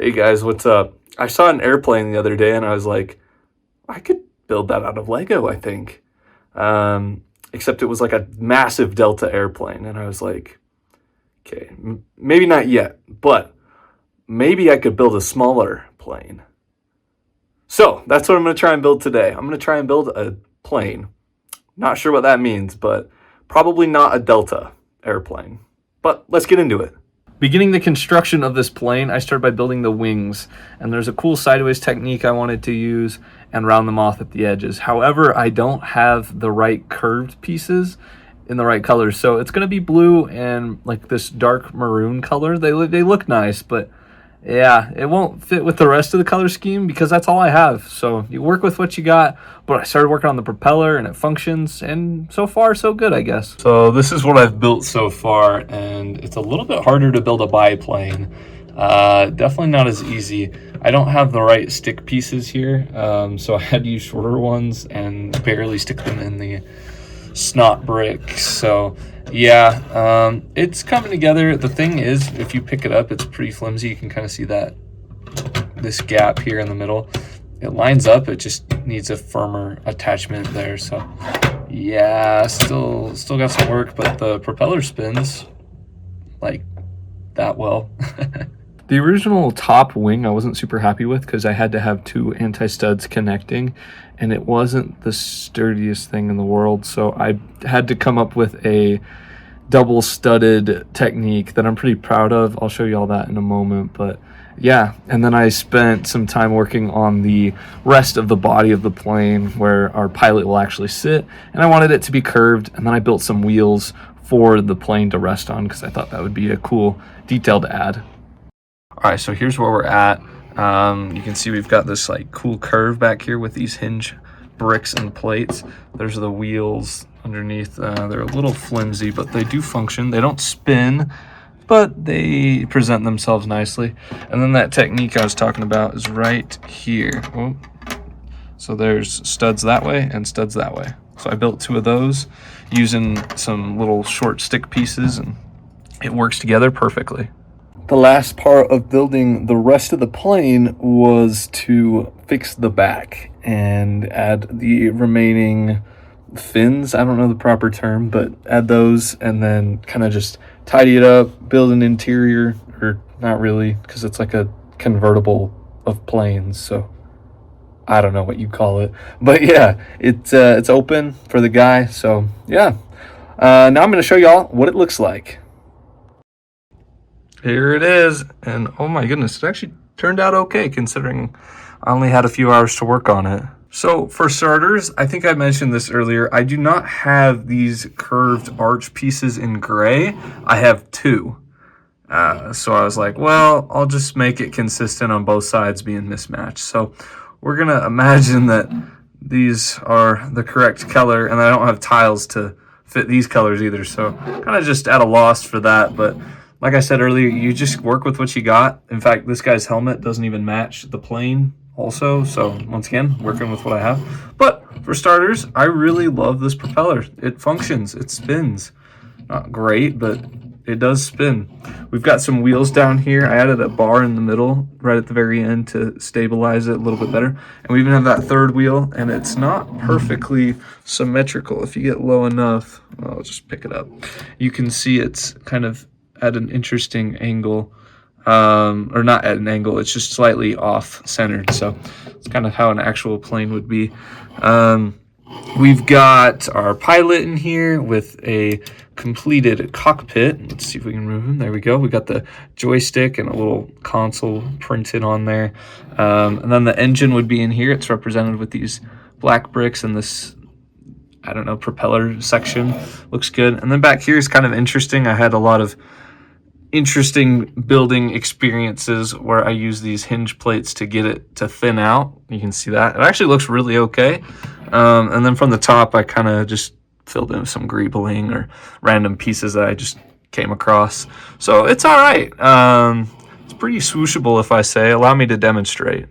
Hey guys, what's up? I saw an airplane the other day and I was like, I could build that out of Lego, I think. Except it was like a massive Delta airplane. And I was like, okay, maybe not yet, but maybe I could build a smaller plane. So that's what I'm going to try and build today. I'm going to try and build a plane. Not sure what that means, but probably not a Delta airplane. But let's get into it. Beginning the construction of this plane, I started by building the wings, and there's a cool sideways technique I wanted to use and round them off at the edges. However, I don't have the right curved pieces in the right colors, so it's going to be blue and like this dark maroon color. They look nice, but yeah, it won't fit with the rest of the color scheme because that's all I have. So you work with what you got, but I started working on the propeller and it functions, and so far so good, I guess. So this is what I've built so far, and it's a little bit harder to build a biplane. Definitely not as easy. I don't have the right stick pieces here, so I had to use shorter ones and barely stick them in the snot brick. So yeah, it's coming together. The thing is, if you pick it up, it's pretty flimsy. You can kind of see this gap here in the middle. It lines up, it just needs a firmer attachment there. So yeah, still got some work, but the propeller spins like that well. The original top wing I wasn't super happy with because I had to have two anti-studs connecting, and it wasn't the sturdiest thing in the world, so I had to come up with a double studded technique that I'm pretty proud of. I'll show you all that in a moment, but yeah. And then I spent some time working on the rest of the body of the plane where our pilot will actually sit, and I wanted it to be curved, and then I built some wheels for the plane to rest on because I thought that would be a cool detail to add. All right, so here's where we're at. You can see we've got this like cool curve back here with these hinge bricks and plates. There's the wheels underneath. They're a little flimsy, but they do function. They don't spin, but they present themselves nicely. And then that technique I was talking about is right here. Oh. So there's studs that way and studs that way. So I built two of those using some little short stick pieces, and it works together perfectly. The last part of building the rest of the plane was to fix the back and add the remaining fins. I don't know the proper term, but add those and then kind of just tidy it up, build an interior, or not really, because it's like a convertible of planes, so I don't know what you call it. But yeah, it's open for the guy, so yeah. Now I'm going to show y'all what it looks like. Here it is, and oh my goodness, it actually turned out okay considering I only had a few hours to work on it. So for starters, I think I mentioned this earlier, I do not have these curved arch pieces in gray. I have two. So I was like, well, I'll just make it consistent on both sides being mismatched. So we're gonna imagine that these are the correct color, and I don't have tiles to fit these colors either, so kind of just at a loss for that. But like I said earlier, you just work with what you got. In fact, this guy's helmet doesn't even match the plane also. So once again, working with what I have. But for starters, I really love this propeller. It functions, it spins. Not great, but it does spin. We've got some wheels down here. I added a bar in the middle right at the very end to stabilize it a little bit better. And we even have that third wheel, and it's not perfectly symmetrical. If you get low enough, I'll just pick it up. You can see it's kind of at an interesting angle, or not at an angle, it's just slightly off-centered, so it's kind of how an actual plane would be. We've got our pilot in here with a completed cockpit. Let's see if we can remove him. There we go. We got the joystick and a little console printed on there. And then the engine would be in here. It's represented with these black bricks and this, I don't know, propeller section. Looks good. And then back here is kind of interesting. I had a lot of interesting building experiences where I use these hinge plates to get it to thin out. You can see that. It actually looks really okay. And then from the top, I kind of just filled in some greebling or random pieces that I just came across. So it's all right. It's pretty swooshable, if I say. Allow me to demonstrate.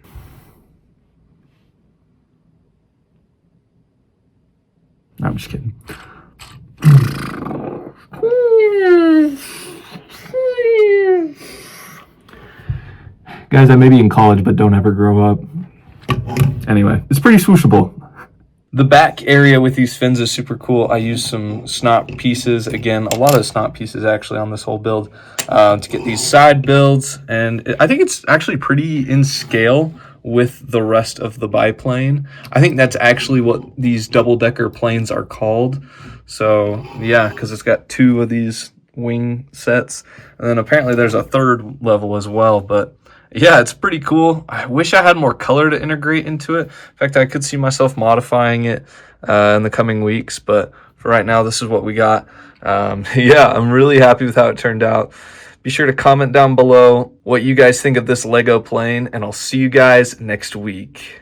No, I'm just kidding. Guys that may be in college but don't ever grow up. Anyway, it's pretty swooshable. The back area with these fins is super cool. I used some snot pieces, again, a lot of snot pieces actually on this whole build to get these side builds. And I think it's actually pretty in scale with the rest of the biplane. I think that's actually what these double-decker planes are called. So yeah, because it's got 2 of these wing sets. And then apparently there's a 3rd level as well, but yeah, it's pretty cool. I wish I had more color to integrate into it. In fact, I could see myself modifying it in the coming weeks, but for right now, this is what we got. Yeah, I'm really happy with how it turned out. Be sure to comment down below what you guys think of this Lego plane, and I'll see you guys next week.